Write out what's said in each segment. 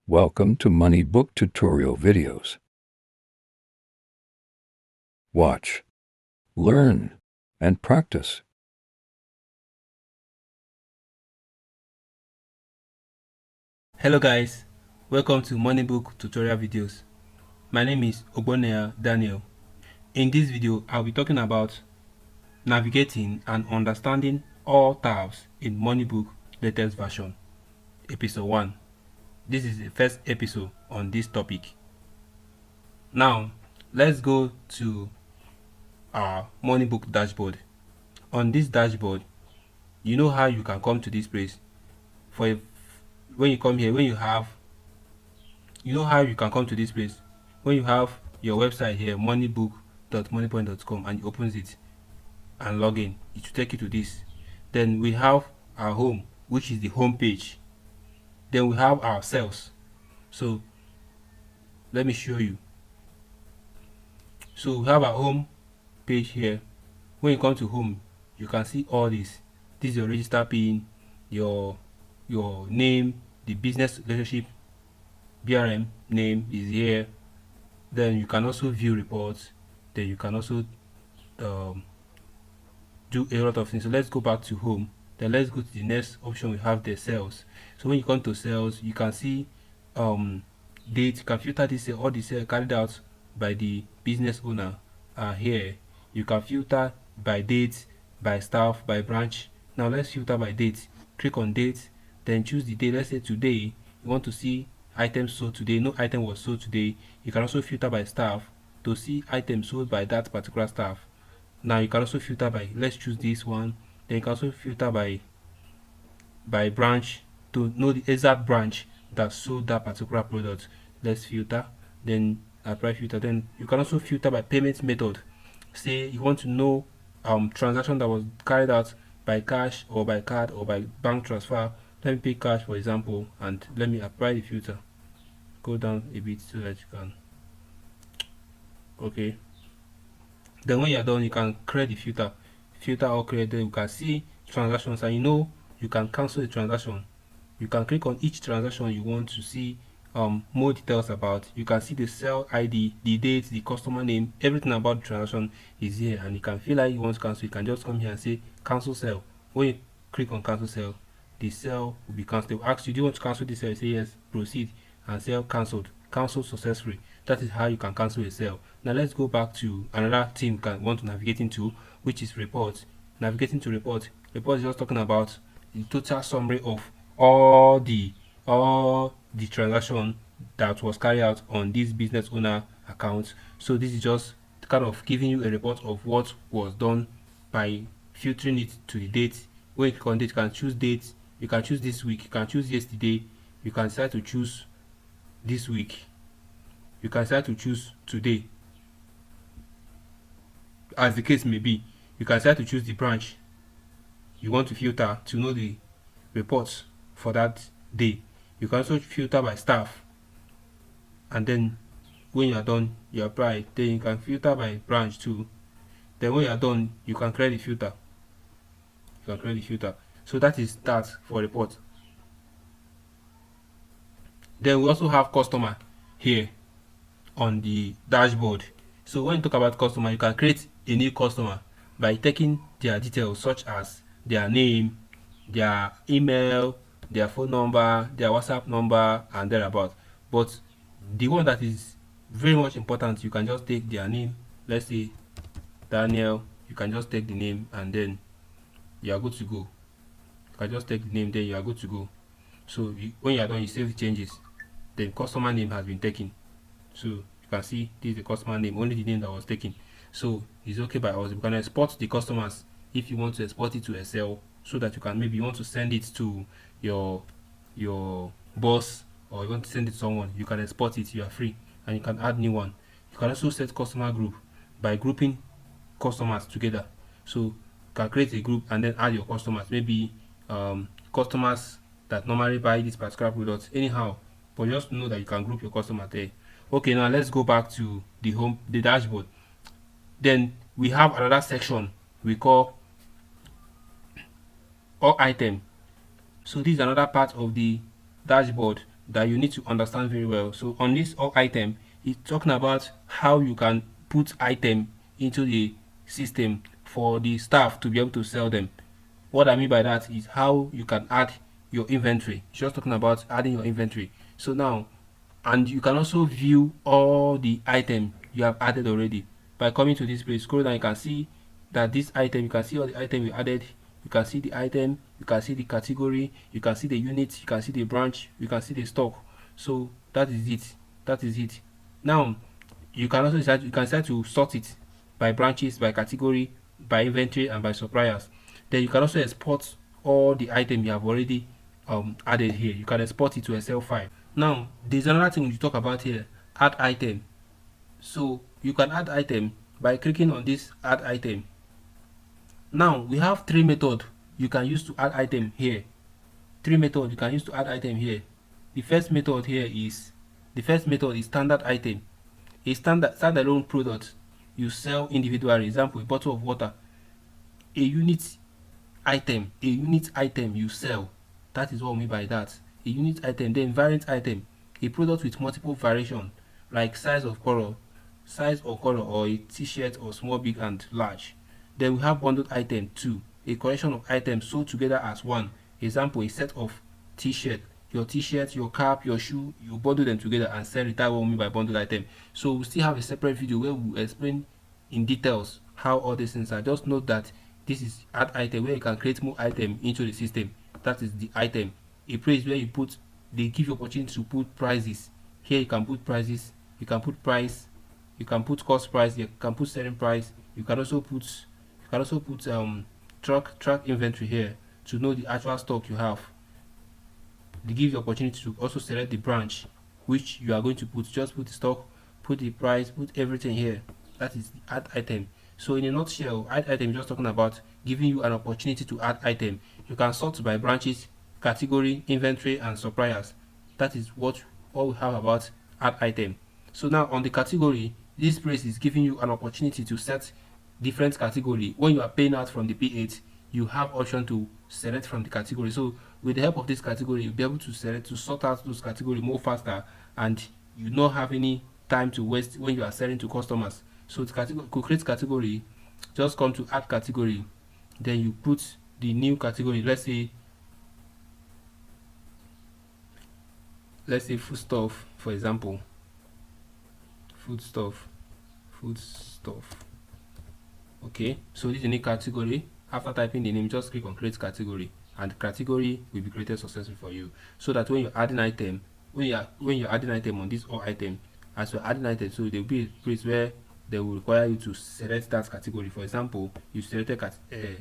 Welcome to moniebook tutorial videos. Watch, learn, and practice. Hello guys, welcome to moniebook tutorial videos. My name is Ogbonea Daniel. In this video, I'll be talking about navigating and understanding all tabs in moniebook latest version, episode 1. This is the first episode on this topic. Now, let's go to our moniebook dashboard. On this dashboard, you know how you can come to this place. When you come here, you know how you can come to this place when you have your website here, moniebook.moneypoint.com, and you opens it and log in. It will take you to this. Then we have our home, which is the home page. Then we have our sales. So let me show you. So we have our home page here. When you come to home, you can see all this. This is your register pin, your name, the business relationship BRM name is here. Then you can also view reports. Then you can also do a lot of things. So let's go back to home. Then let's go to the next option. We have the sales. So when you come to sales, you can see date. You can filter this. All the sales carried out by the business owner are here. You can filter by date, by staff, by branch. Now let's filter by date. Click on date, then choose the day. Let's say today you want to see items sold today. No item was sold today. You can also filter by staff to see items sold by that particular staff. Now you can also filter by, let's choose this one. Then you can also filter by branch to know the exact branch that sold that particular product. Let's filter, then apply filter. Then you can also filter by payment method. Say you want to know transaction that was carried out by cash or by card or by bank transfer. Let me pick cash for example, and let me apply the filter. Go down a bit so that you can, okay. Then when you're done, you can create the filter all created. You can see transactions, and you can cancel the transaction. You can click on each transaction you want to see more details about. You can see the sell ID, the date, the customer name, everything about the transaction is here. And you can feel like you want to cancel, you can just come here and say cancel sell. When you click on cancel sell, the sell will be cancelled. They will ask you, do you want to cancel this sell? You say yes, proceed, and sell cancelled. Cancel successfully. That is how you can cancel a sale. Now let's go back to another thing you can want to navigate into, which is reports. Navigating to report. Report is just talking about the total summary of all the transaction that was carried out on this business owner account. So this is just kind of giving you a report of what was done by filtering it to the date. When you click on date, you can choose date. You can choose this week. You can choose yesterday. You can decide to choose this week. You can decide to choose today, as the case may be. You can decide to choose the branch you want to filter to know the reports for that day. You can also filter by staff, and then when you are done, you apply. Then you can filter by branch too. Then when you are done, you can create the filter. So that is that for report. Then we also have customer here on the dashboard. So when you talk about customer, you can create a new customer by taking their details such as their name, their email, their phone number, their WhatsApp number, and thereabout. But the one that is very much important, you can just take their name. Let's say Daniel. You can just take the name, and then you are good to go. You can just take the name, then you are good to go. So when you are done, you save the changes. The customer name has been taken. So you can see this is the customer name, only the name that was taken. So it's okay by us. You can export the customers if you want to export it to Excel, so that you can, maybe you want to send it to your boss, or you want to send it to someone. You can export it. You are free, and you can add new one. You can also set customer group by grouping customers together. So you can create a group and then add your customers. Maybe customers that normally buy this particular product anyhow, but just know that you can group your customer there. Okay, now let's go back to the dashboard. Then we have another section we call all item. So this is another part of the dashboard that you need to understand very well. So on this all item, it's talking about how you can put item into the system for the staff to be able to sell them. What I mean by that is how you can add your inventory. It's just talking about adding your inventory. So now, and you can also view all the item you have added already by coming to this place. Scroll down, you can see that this item, you can see all the item you added. You can see the item, you can see the category, you can see the unit, you can see the branch, you can see the stock. So that is it. That is it. Now you can also decide, you can decide to sort it by branches, by category, by inventory, and by suppliers. Then you can also export all the item you have already added here. You can export it to Excel file. Now there's another thing you talk about here: add item. So you can add item by clicking on this add item. Now we have three methods you can use to add item here. Three methods you can use to add item here. The first method is standard item. A standalone product you sell individually. Example, a bottle of water. A unit item you sell. That is what we mean by that. A unit item. Then variant item, a product with multiple variation, like size or color, or a t-shirt, or small, big, and large. Then we have bundled item 2, a collection of items sold together as one. Example, a set of t-shirt, your cap, your shoe, you bundle them together and sell it. That's what we mean by bundled item. So we still have a separate video where we explain in details how all these things are. Just note that this is add item, where you can create more item into the system. That is the item. A place where you put, they give you opportunity to put prices. Here you can put prices, you can put price, you can put cost price, you can put selling price. You can also put track inventory here to know the actual stock you have. They give you opportunity to also select the branch which you are going to put. Just put the stock, put the price, put everything here. That is the add item. So in a nutshell, add item is just talking about giving you an opportunity to add item. You can sort by branches, category, inventory, and suppliers. That is what all we have about add item. So now on the category, this place is giving you an opportunity to set different category. When you are paying out from the P8, you have option to select from the category. So with the help of this category, you'll be able to sort out those category more faster, and you not have any time to waste when you are selling to customers. So to create category, just come to add category, then you put the new category. Let's say foodstuff, for example. Foodstuff. Okay, so this is a new category. After typing the name, just click on create category, and the category will be created successfully for you. So that when you're adding item, when you're adding item on this all item, as you're adding item, so there will be a place where they will require you to select that category. For example, you selected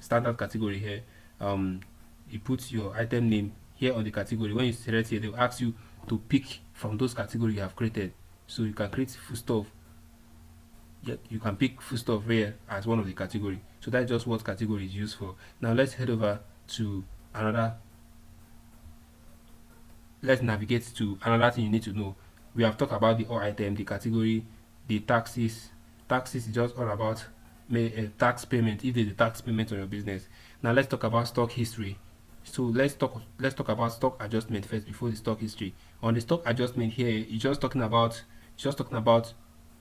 standard category here. You put your item name here on the category. When you select here, they will ask you to pick from those categories you have created. So you can create foodstuff. You can pick foodstuff here as one of the category. So that's just what category is used for. Now let's head over to let's navigate to another thing you need to know. We have talked about the all item, the category, the taxes. Taxes is just all about tax payment, if there's a tax payment on your business. Now let's talk about stock history. So let's talk about stock adjustment first before the stock history. On the stock adjustment here, it's just talking about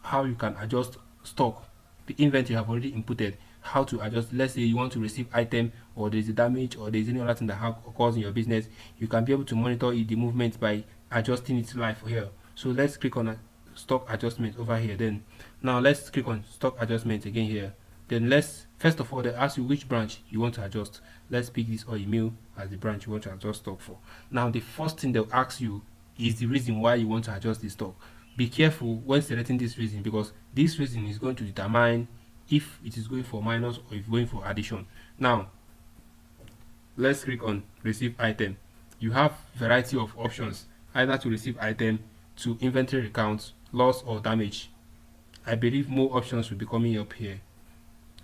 how you can adjust stock, the inventory you have already inputted, how to adjust. Let's say you want to receive item, or there's a damage, or there's any other thing that occurs in your business, you can be able to monitor the movement by adjusting it live here. So let's click on stock adjustment over here. Then now let's click on stock adjustment again here. Then first of all, they ask you which branch you want to adjust. Let's pick this oil mill as the branch you want to adjust stock for. Now the first thing they'll ask you is the reason why you want to adjust the stock. Be careful when selecting this reason, because this reason is going to determine if it is going for minus or if going for addition. Now let's click on receive item. You have variety of options, either to receive item, to inventory recount, loss, or damage. I believe more options will be coming up here.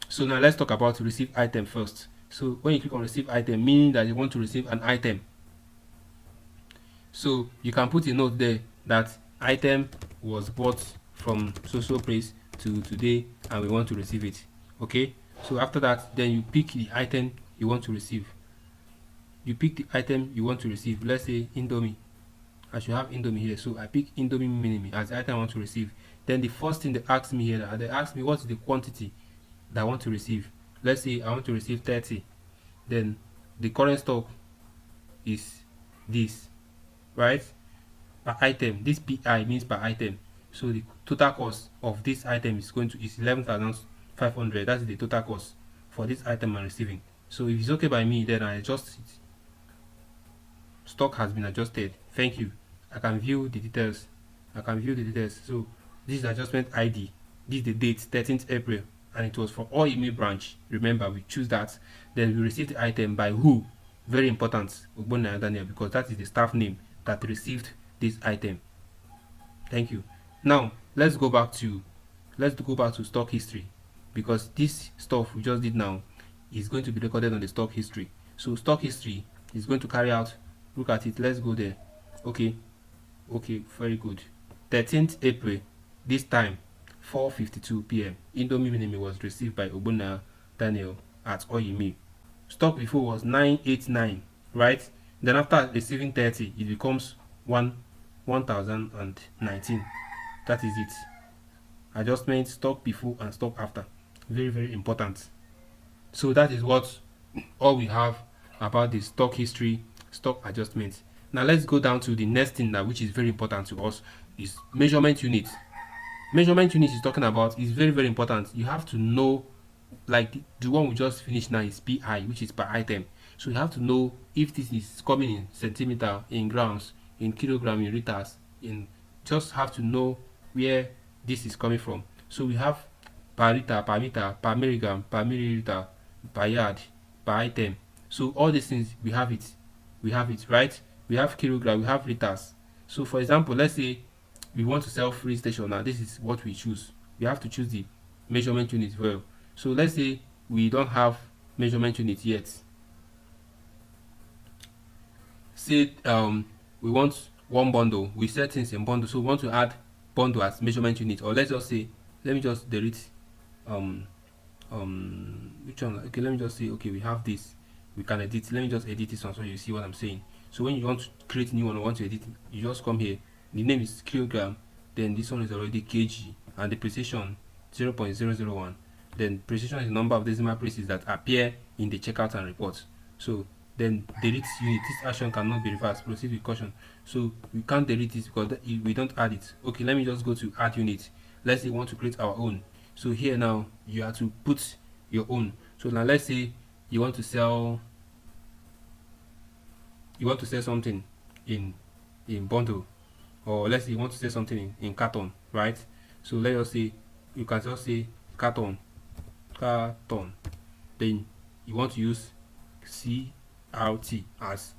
So now let's talk about receive item first. So when you click on receive item, meaning that you want to receive an item, so you can put a note there that item was bought from so place to today, and we want to receive it. Okay, so after that, then you pick the item you want to receive. Let's say Indomie, I should have Indomie here. So I pick Indomie mini as the item I want to receive. Then the first thing they ask me here, they ask me what's the quantity that I want to receive. Let's say I want to receive 30. Then the current stock is this, right? Per item. This PI means per item. So the total cost of this item is 11,500. That's the total cost for this item I'm receiving. So if it's okay by me, then I adjust it. Stock has been adjusted. Thank you. I can view the details. So this is adjustment ID. This is the date, 13th April, and it was for all email branch. Remember, we choose that. Then we receive the item by who? Very important, Ogbonna Daniel, because that is the staff name that received this item. Thank you. Now let's go back to stock history, because this stuff we just did now is going to be recorded on the stock history. So stock history is going to carry out, look at it, let's go there. Okay, very good. 13th April, this time 4:52 p.m. Indomie mini was received by Ogbonna Daniel at Oyimi. Stock before was 989, right? Then after receiving 30, it becomes 1019. That is it. Adjustment, stock before and stock after. Very, very important. So that is what all we have about the stock history, stock adjustment. Now let's go down to the next thing that which is very important to us is measurement unit. Measurement unit is talking about is very, very important. You have to know, like the one we just finished now is PI, which is per item. So you have to know if this is coming in centimeter, in grams, in kilogram, in liters, in just have to know where this is coming from. So we have per liter, per meter, per milligram, per milliliter, per yard, per item. So all these things we have it, right? We have kilogram, we have liters. So for example, let's say we want to sell free station. Now this is what we choose. We have to choose the measurement unit well. So let's say we don't have measurement unit yet. Say we want one bundle. We set things in bundle, so we want to add bundle as measurement unit. Or let's just say, let me just delete which one? Okay, let me just say, okay, we have this, we can edit. Let me just edit this one so you see what I'm saying. So when you want to create a new one or want to edit, you just come here. The name is kilogram, then this one is already kg, and the precision 0.001. Then precision is the number of decimal places that appear in the checkout and report. So then delete unit. This action cannot be reversed. Proceed with caution. So we can't delete this because we don't add it. Okay, let me just go to add unit. Let's say we want to create our own. So here now you have to put your own. So now let's say you want to sell something in bundle, or let's say you want to sell something in carton, right? So let us say you can just say carton. Then you want to use CRT as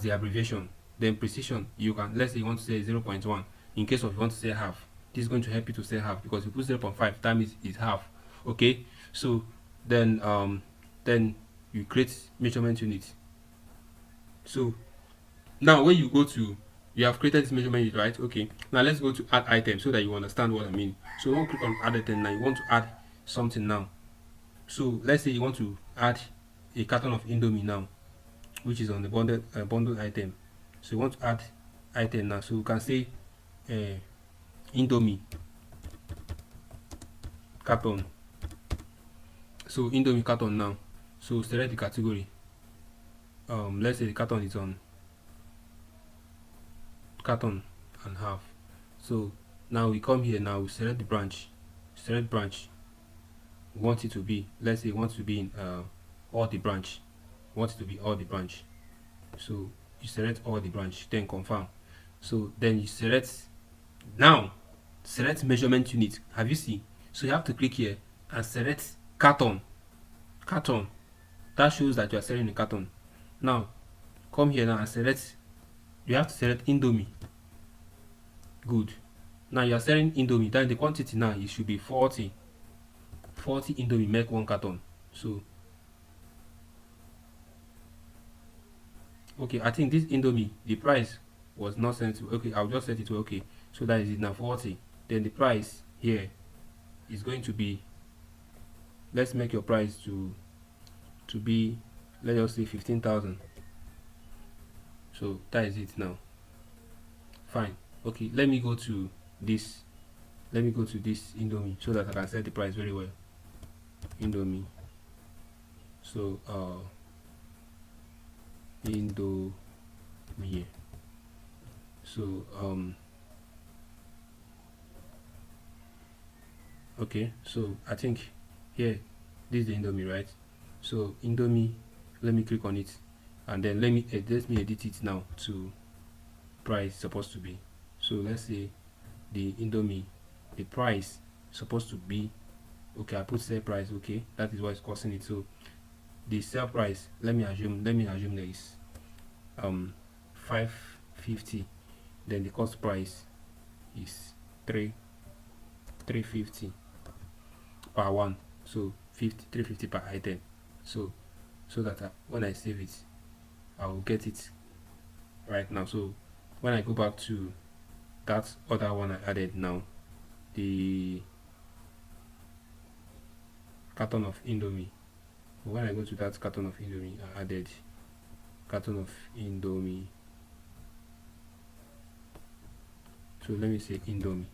the abbreviation. Then precision, you can, let's say you want to say 0.1 in case of you want to say half. This is going to help you to say half, because you put 0.5 times is half. Okay, so then you create measurement unit. So now when you go to, you have created this measurement unit, right? Okay, now let's go to add item so that you understand what I mean. So when you click on add item, now you want to add something now. So let's say you want to add a carton of Indomie now, which is on the bundled item. So you want to add item now, so you can say Indomie carton. So Indomie carton now. So select the category. Let's say the carton is on carton and half. So now we come here, now we select the branch. Select branch. We want it to be, let's say we want it to be in all the branch. We want it to be all the branch. So you select all the branch, then confirm. So then you select, now select measurement unit. Have you seen? So you have to click here and select carton. That shows that you are selling a carton. Now come here now and select, you have to select Indomie. Good. Now you are selling Indomie, then the quantity now it should be 40 Indomie make one carton. So okay, I think this Indomie, the price was not sent to, okay, I'll just set it to okay. So that is it now, 40. Then the price here is going to be, let's make your price to be, let's just say 15,000. So that is it now. Fine. Okay, let me go to this Indomie so that I can set the price very well. Indomie. So Indomie. So okay, so I think here this is the Indomie, right? So Indomie, let me click on it, and then let me edit it now to price supposed to be. So let's say the Indomie, the price supposed to be, okay, I put sell price, okay, that is what is costing it. So the sell price, let me assume there is 550, then the cost price is 350 per one, so 350 per item. So that when I save it, I will get it right now. So when I go back to that other one I added now, the carton of Indomie, when I go to that carton of Indomie, I added carton of Indomie. So let me say Indomie.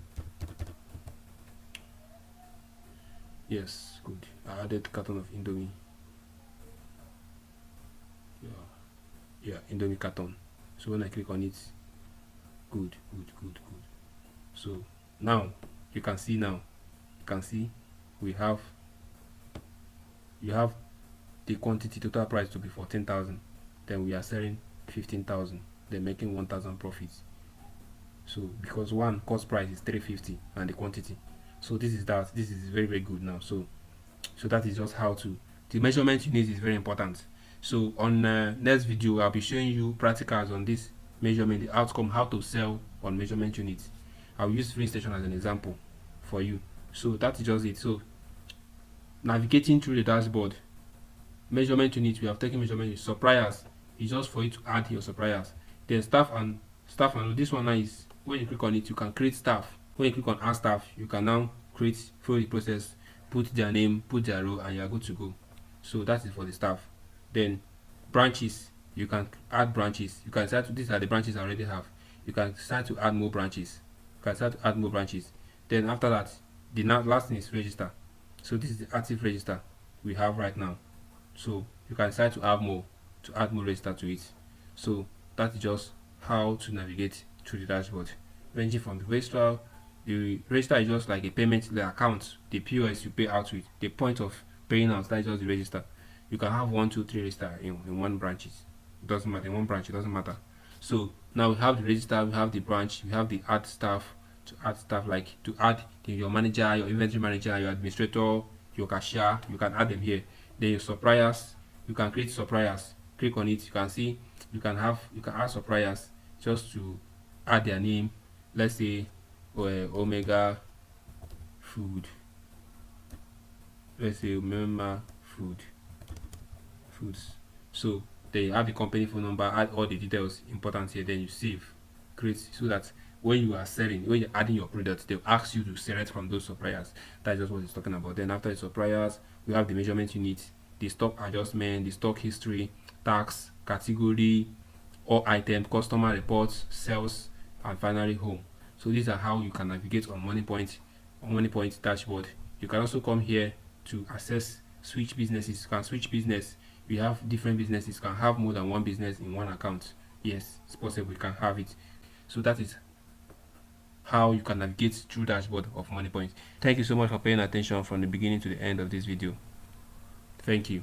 Yes, good. I added carton of Indomie. Yeah, Indomie carton. So when I click on it, good. So now you can see we have the quantity total price to be 14,000, then we are selling 15,000, then making 1,000 profits. So because one cost price is 350 and the quantity, so this is very, very good now. So that is just how to, the measurement unit is very important. So on next video I'll be showing you practicals on this measurement, the outcome, how to sell on measurement units. I'll use free station as an example for you. So that is just it. So navigating through the dashboard, measurement unit, we have taken measurement unit. Suppliers is just for you to add your suppliers. Then staff and this one now is when you click on it, you can create staff. When you click on add staff, you can now follow the process, put their name, put their role, and you are good to go. So that is for the staff. Then branches, you can add branches. You can start to, these are the branches I already have. You can start to add more branches. Then after that, the last thing is register. So this is the active register we have right now. So you can start to add more register to it. So that is just how to navigate through the dashboard, ranging from the register. The register is just like a payment, the account, the POS you pay out with, the point of paying out, that is just the register. You can have 1, 2, 3 register in one branch. It doesn't matter, in one branch, it doesn't matter. So now we have the register, we have the branch, we have the add staff, to add stuff like to add your manager, your inventory manager, your administrator, your cashier. You can add them here. Then your suppliers, you can create suppliers. Click on it, you can see you can add suppliers just to add their name. Let's say Omega Food. Let's say Omega Foods. So then you have the company phone number, add all the details important here, then you save, create, so that when you are selling, when you're adding your products, they'll ask you to select from those suppliers. That's just what it's talking about. Then after the suppliers, we have the measurement unit, the stock adjustment, the stock history, tax, category, all items, customer reports, sales, and finally home. So these are how you can navigate on MoneyPoint dashboard. You can also come here to access switch businesses. You can switch business. We have different businesses. You can have more than one business in one account. Yes, it's possible. You can have it. So that is how you can navigate through dashboard of MoneyPoint. Thank you so much for paying attention from the beginning to the end of this video. Thank you.